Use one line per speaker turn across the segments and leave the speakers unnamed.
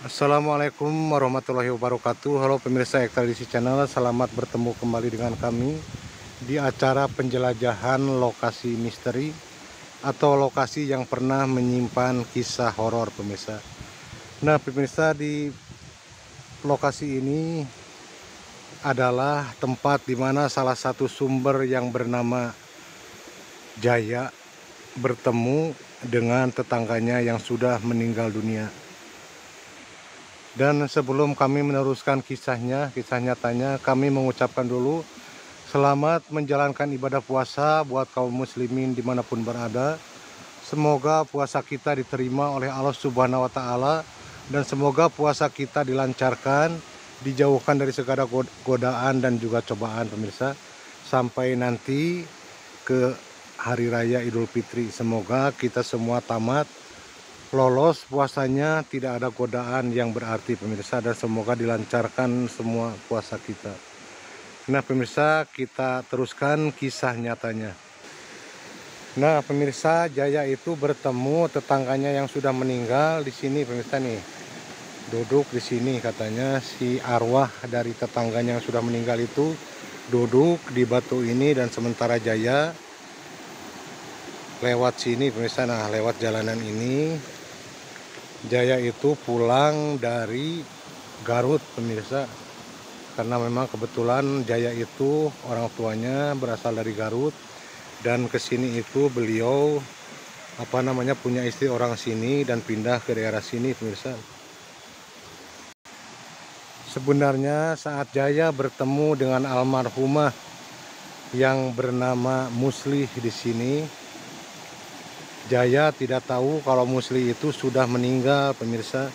Assalamualaikum warahmatullahi wabarakatuh. Halo pemirsa Ekstradisi Channel, selamat bertemu kembali dengan kami di acara penjelajahan lokasi misteri atau lokasi yang pernah menyimpan kisah horor pemirsa. Nah pemirsa, di lokasi ini adalah tempat di mana salah satu sumber yang bernama Jaya bertemu dengan tetangganya yang sudah meninggal dunia. Dan sebelum kami meneruskan kisah nyatanya, kami mengucapkan dulu selamat menjalankan ibadah puasa buat kaum muslimin dimanapun berada. Semoga puasa kita diterima oleh Allah Subhanahu wa Ta'ala, dan semoga puasa kita dilancarkan, dijauhkan dari segala godaan dan juga cobaan pemirsa, sampai nanti ke hari raya Idul Fitri. Semoga kita semua tamat, lolos puasanya, tidak ada godaan yang berarti pemirsa, dan semoga dilancarkan semua puasa kita. Nah pemirsa, kita teruskan kisah nyatanya. Nah pemirsa, Jaya itu bertemu tetangganya yang sudah meninggal di sini pemirsa nih. Duduk di sini, katanya si arwah dari tetangganya yang sudah meninggal itu duduk di batu ini, dan sementara Jaya lewat sini pemirsa. Nah lewat jalanan ini Jaya itu pulang dari Garut pemirsa, karena memang kebetulan Jaya itu orang tuanya berasal dari Garut, dan kesini itu beliau punya istri orang sini dan pindah ke daerah sini pemirsa. Sebenarnya saat Jaya bertemu dengan almarhumah yang bernama Muslih di sini, Jaya tidak tahu kalau Muslih itu sudah meninggal pemirsa.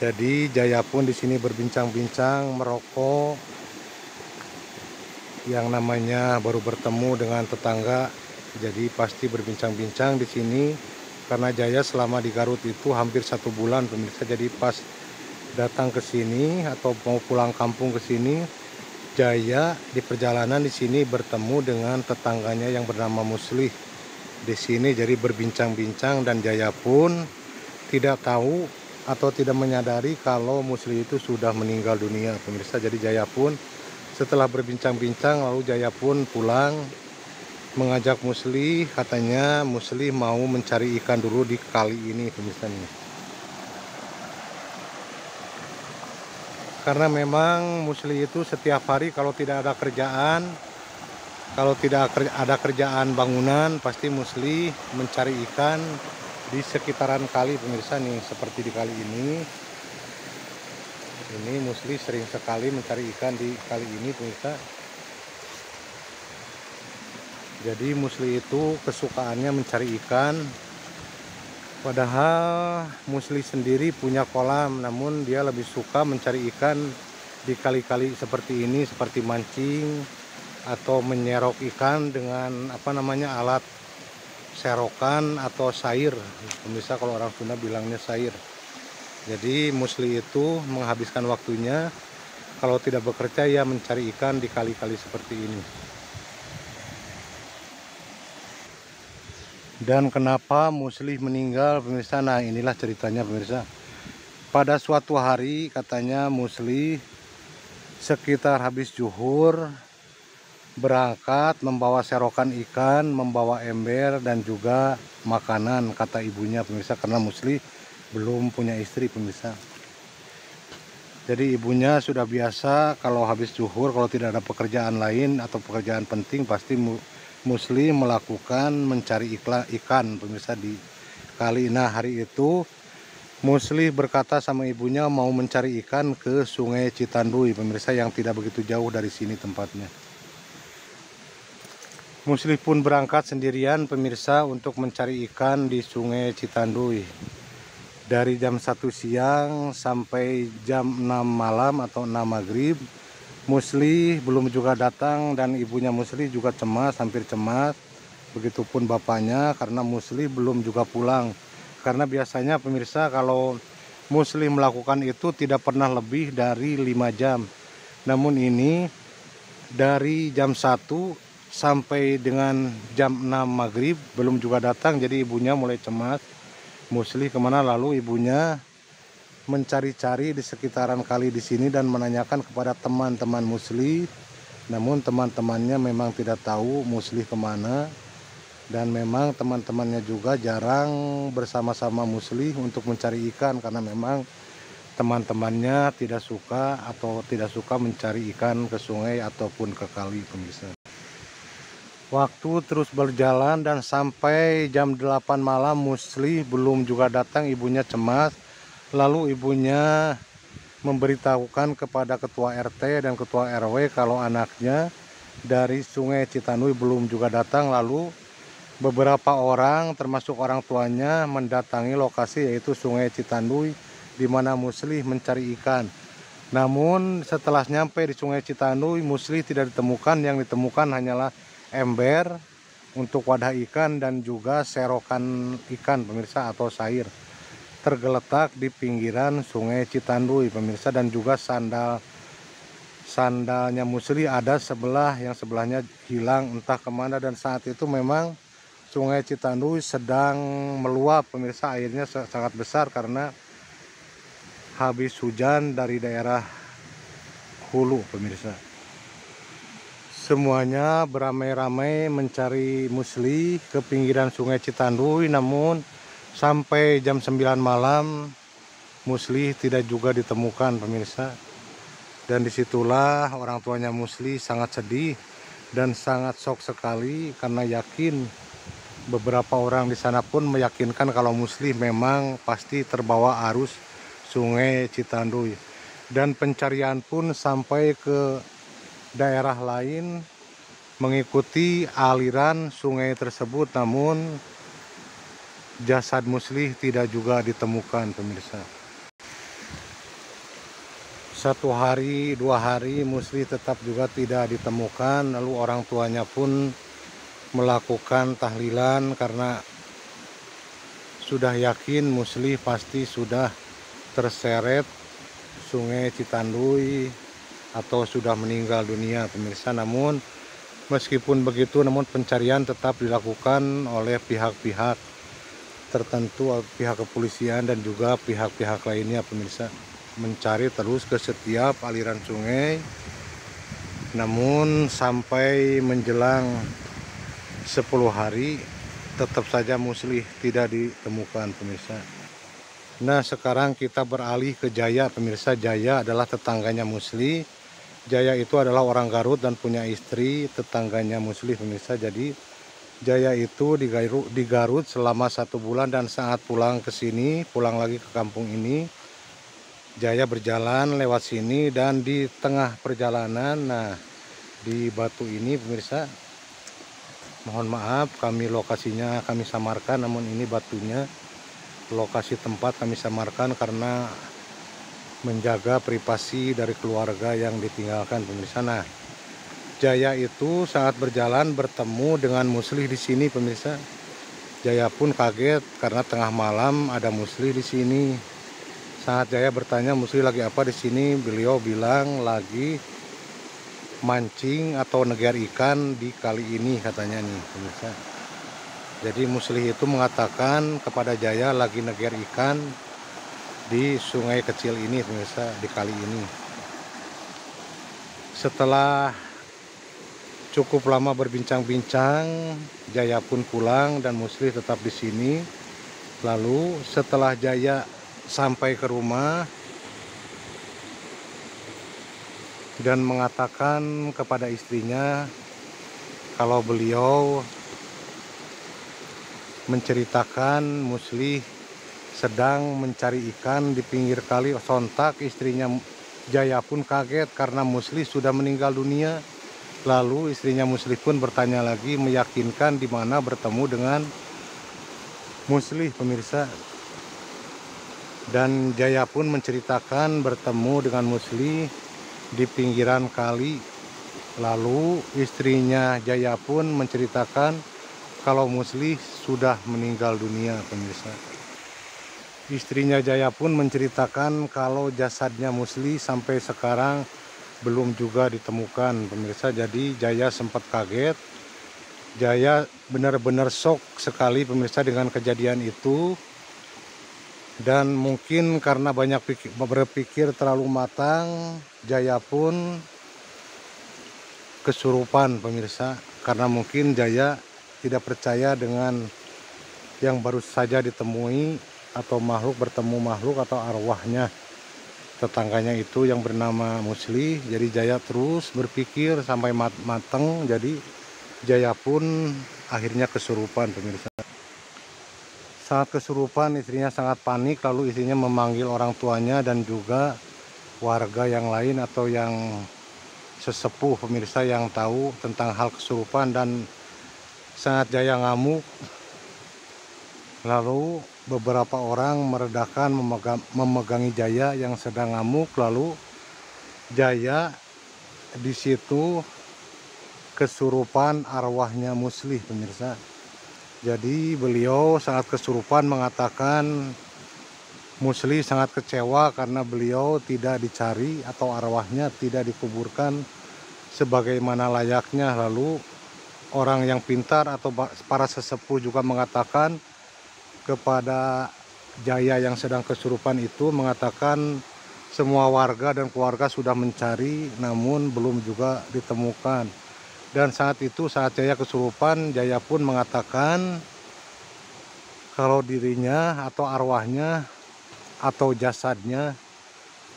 Jadi Jaya pun di sini berbincang-bincang, merokok. Yang namanya baru bertemu dengan tetangga, jadi pasti berbincang-bincang di sini. Karena Jaya selama di Garut itu hampir 1 bulan pemirsa. Jadi pas datang ke sini atau mau pulang kampung ke sini, Jaya di perjalanan di sini bertemu dengan tetangganya yang bernama Muslih di sini. Jadi berbincang-bincang, dan Jaya pun tidak tahu atau tidak menyadari kalau Muslih itu sudah meninggal dunia pemirsa. Jadi Jaya pun setelah berbincang-bincang, lalu Jaya pun pulang mengajak Muslih. Katanya Muslih mau mencari ikan dulu di kali ini pemirsa nih. Karena memang Muslih itu setiap hari kalau tidak ada kerjaan, kalau tidak ada kerjaan bangunan, pasti Muslih mencari ikan di sekitaran kali pemirsa nih. Seperti di kali ini Muslih sering sekali mencari ikan di kali ini pemirsa. Jadi Muslih itu kesukaannya mencari ikan. Padahal Muslih sendiri punya kolam, namun dia lebih suka mencari ikan di kali-kali seperti ini, seperti mancing atau menyerok ikan dengan alat serokan atau sair pemirsa. Kalau orang Sunda bilangnya sair. Jadi Muslih itu menghabiskan waktunya kalau tidak bekerja ya mencari ikan di kali-kali seperti ini. Dan kenapa Muslih meninggal pemirsa? Nah inilah ceritanya pemirsa. Pada suatu hari katanya Muslih sekitar habis zuhur berangkat membawa serokan ikan, membawa ember dan juga makanan, kata ibunya pemirsa, karena Muslih belum punya istri pemirsa. Jadi ibunya sudah biasa kalau habis zuhur, kalau tidak ada pekerjaan lain atau pekerjaan penting, pasti Muslih melakukan mencari ikan pemirsa di kali. Nah hari itu Muslih berkata sama ibunya mau mencari ikan ke Sungai Citanduy pemirsa, yang tidak begitu jauh dari sini tempatnya. Muslih pun berangkat sendirian pemirsa untuk mencari ikan di Sungai Citanduy. Dari jam 1 siang sampai jam 6 malam atau 6 maghrib, Muslih belum juga datang, dan ibunya Muslih juga cemas, hampir cemas. Begitupun bapaknya, karena Muslih belum juga pulang. Karena biasanya pemirsa kalau Muslih melakukan itu tidak pernah lebih dari 5 jam. Namun ini dari jam 1 sampai dengan jam 6 maghrib belum juga datang. Jadi ibunya mulai cemas, Muslih kemana. Lalu ibunya mencari-cari di sekitaran kali di sini dan menanyakan kepada teman-teman Musli. Namun teman-temannya memang tidak tahu Musli kemana, dan memang teman-temannya juga jarang bersama-sama Musli untuk mencari ikan karena memang teman-temannya tidak suka mencari ikan ke sungai ataupun ke kali, pemirsa. Waktu terus berjalan dan sampai jam 8 malam Musli belum juga datang. Ibunya cemas, lalu ibunya memberitahukan kepada ketua RT dan ketua RW kalau anaknya dari Sungai Citanduy belum juga datang. Lalu beberapa orang termasuk orang tuanya mendatangi lokasi yaitu Sungai Citanduy di mana Musli mencari ikan. Namun setelah nyampe di Sungai Citanduy, Musli tidak ditemukan. Yang ditemukan hanyalah ember untuk wadah ikan dan juga serokan ikan, pemirsa, atau sair, tergeletak di pinggiran Sungai Citanduy, pemirsa. Dan juga sandalnya Musli ada sebelah, yang sebelahnya hilang entah kemana. Dan saat itu memang Sungai Citanduy sedang meluap, pemirsa. Airnya sangat besar karena habis hujan dari daerah hulu, pemirsa. Semuanya beramai-ramai mencari Musli ke pinggiran Sungai Citanduy. Namun sampai jam 9 malam Musli tidak juga ditemukan, pemirsa. Dan disitulah orang tuanya Musli sangat sedih dan sangat shock sekali karena yakin, beberapa orang di sana pun meyakinkan kalau Musli memang pasti terbawa arus Sungai Citanduy. Dan pencarian pun sampai ke daerah lain mengikuti aliran sungai tersebut, namun jasad Musli tidak juga ditemukan, pemirsa. 1 hari 2 hari Musli tetap juga tidak ditemukan. Lalu orang tuanya pun melakukan tahlilan karena sudah yakin Musli pasti sudah terseret Sungai Citanduy atau sudah meninggal dunia, pemirsa. Namun meskipun begitu, namun pencarian tetap dilakukan oleh pihak-pihak tertentu, pihak kepolisian dan juga pihak-pihak lainnya, pemirsa, mencari terus ke setiap aliran sungai. Namun sampai menjelang 10 hari tetap saja Musli tidak ditemukan, pemirsa. Nah, sekarang kita beralih ke Jaya, pemirsa. Jaya adalah tetangganya Musli. Jaya itu adalah orang Garut dan punya istri, tetangganya Musli, pemirsa. Jadi Jaya itu di Garut selama 1 bulan, dan saat pulang ke sini, pulang lagi ke kampung ini, Jaya berjalan lewat sini. Dan di tengah perjalanan, nah di batu ini, pemirsa, mohon maaf lokasinya kami samarkan, namun ini batunya, lokasi tempat kami samarkan karena menjaga privasi dari keluarga yang ditinggalkan, pemirsa. Nah, Jaya itu saat berjalan bertemu dengan Musli di sini, pemirsa. Jaya pun kaget karena tengah malam ada Musli di sini. Saat Jaya bertanya Musli lagi apa di sini, beliau bilang lagi mancing atau negar ikan di kali ini, katanya nih, pemirsa. Jadi Musli itu mengatakan kepada Jaya lagi negar ikan di sungai kecil ini, pemirsa, di kali ini. Setelah cukup lama berbincang-bincang, Jaya pun pulang dan Musli tetap di sini. Lalu setelah Jaya sampai ke rumah dan mengatakan kepada istrinya kalau beliau menceritakan Musli sedang mencari ikan di pinggir kali, sontak istrinya Jaya pun kaget karena Musli sudah meninggal dunia. Lalu istrinya Musli pun bertanya lagi, meyakinkan di mana bertemu dengan Musli, pemirsa. Dan Jaya pun menceritakan bertemu dengan Musli di pinggiran kali. Lalu istrinya Jaya pun menceritakan kalau Musli sudah meninggal dunia, pemirsa. Istrinya Jaya pun menceritakan kalau jasadnya Musli sampai sekarang belum juga ditemukan, pemirsa. Jadi Jaya sempat kaget. Jaya benar-benar shock sekali, pemirsa, dengan kejadian itu. Dan mungkin karena banyak berpikir terlalu matang, Jaya pun kesurupan pemirsa, karena mungkin Jaya tidak percaya dengan yang baru saja ditemui, atau bertemu makhluk atau arwahnya tetangganya itu yang bernama Musli. Jadi Jaya terus berpikir sampai matang, jadi Jaya pun akhirnya kesurupan pemirsa. Saat kesurupan istrinya sangat panik, lalu istrinya memanggil orang tuanya dan juga warga yang lain atau yang sesepuh pemirsa yang tahu tentang hal kesurupan, dan saat Jaya ngamuk, lalu beberapa orang meredakan memegangi Jaya yang sedang ngamuk, lalu Jaya di situ kesurupan arwahnya Musli pemirsa. Jadi beliau saat kesurupan mengatakan Musli sangat kecewa karena beliau tidak dicari atau arwahnya tidak dikuburkan sebagaimana layaknya. Lalu orang yang pintar atau para sesepuh juga mengatakan kepada Jaya yang sedang kesurupan itu, mengatakan semua warga dan keluarga sudah mencari namun belum juga ditemukan. Dan saat itu, saat Jaya kesurupan, Jaya pun mengatakan kalau dirinya atau arwahnya atau jasadnya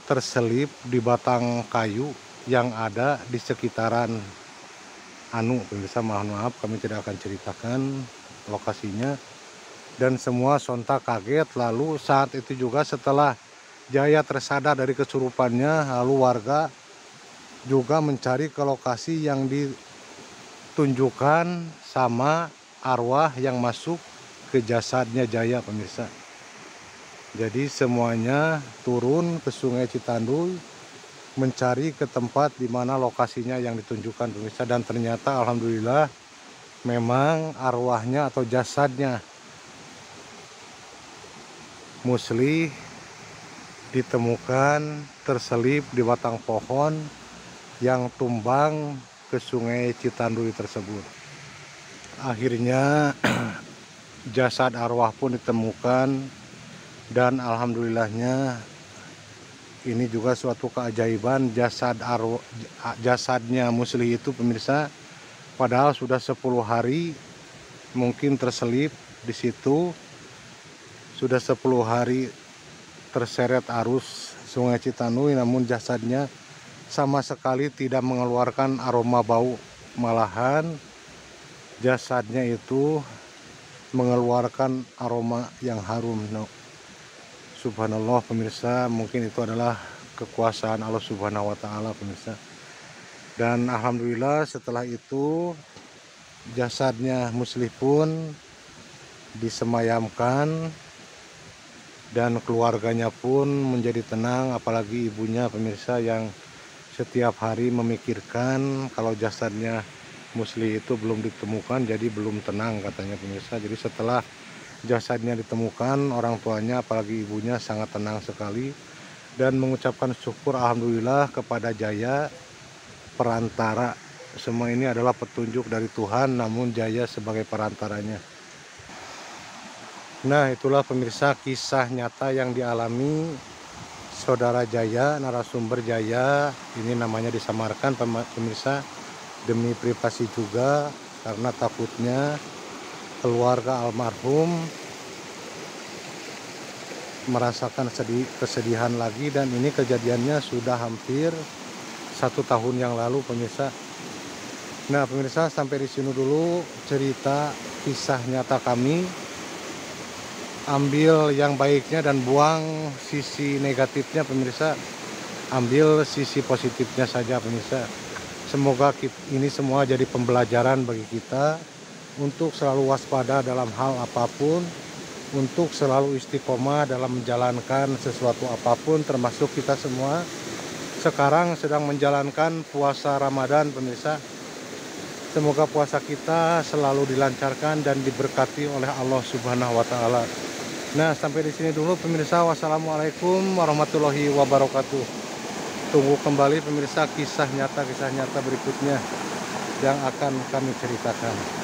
terselip di batang kayu yang ada di sekitaran pemirsa. Mohon maaf, kami tidak akan ceritakan lokasinya. Dan semua sontak kaget. Lalu saat itu juga setelah Jaya tersadar dari kesurupannya, lalu warga juga mencari ke lokasi yang ditunjukkan sama arwah yang masuk ke jasadnya Jaya pemirsa. Jadi semuanya turun ke Sungai Citanduy mencari ke tempat di mana lokasinya yang ditunjukkan pemirsa, dan ternyata alhamdulillah memang arwahnya atau jasadnya Musli ditemukan terselip di batang pohon yang tumbang ke Sungai Citanduy tersebut. Akhirnya jasad arwah pun ditemukan, dan alhamdulillahnya ini juga suatu keajaiban, jasadnya Musli itu pemirsa, padahal sudah 10 hari mungkin terselip di situ, sudah 10 hari terseret arus Sungai Citanduy, namun jasadnya sama sekali tidak mengeluarkan aroma bau, malahan jasadnya itu mengeluarkan aroma yang harum. Subhanallah pemirsa, mungkin itu adalah kekuasaan Allah Subhanahu wa Ta'ala pemirsa. Dan alhamdulillah setelah itu jasadnya Musli pun disemayamkan dan keluarganya pun menjadi tenang, apalagi ibunya pemirsa yang setiap hari memikirkan kalau jasadnya Musli itu belum ditemukan, jadi belum tenang katanya pemirsa. Jadi setelah jasadnya ditemukan, orang tuanya apalagi ibunya sangat tenang sekali dan mengucapkan syukur alhamdulillah kepada Jaya perantara. Semua ini adalah petunjuk dari Tuhan, namun Jaya sebagai perantaranya. Nah, itulah pemirsa kisah nyata yang dialami saudara Jaya, narasumber Jaya. Ini namanya disamarkan pemirsa demi privasi juga, karena takutnya keluarga almarhum merasakan kesedihan lagi, dan ini kejadiannya sudah hampir 1 tahun yang lalu pemirsa. Nah pemirsa, sampai di sini dulu cerita kisah nyata kami. Ambil yang baiknya dan buang sisi negatifnya pemirsa, ambil sisi positifnya saja pemirsa. Semoga ini semua jadi pembelajaran bagi kita untuk selalu waspada dalam hal apapun, untuk selalu istiqomah dalam menjalankan sesuatu apapun, termasuk kita semua sekarang sedang menjalankan puasa Ramadan pemirsa. Semoga puasa kita selalu dilancarkan dan diberkati oleh Allah Subhanahu wa Ta'ala. Nah, sampai di sini dulu pemirsa. Wassalamualaikum warahmatullahi wabarakatuh. Tunggu kembali pemirsa kisah nyata berikutnya yang akan kami ceritakan.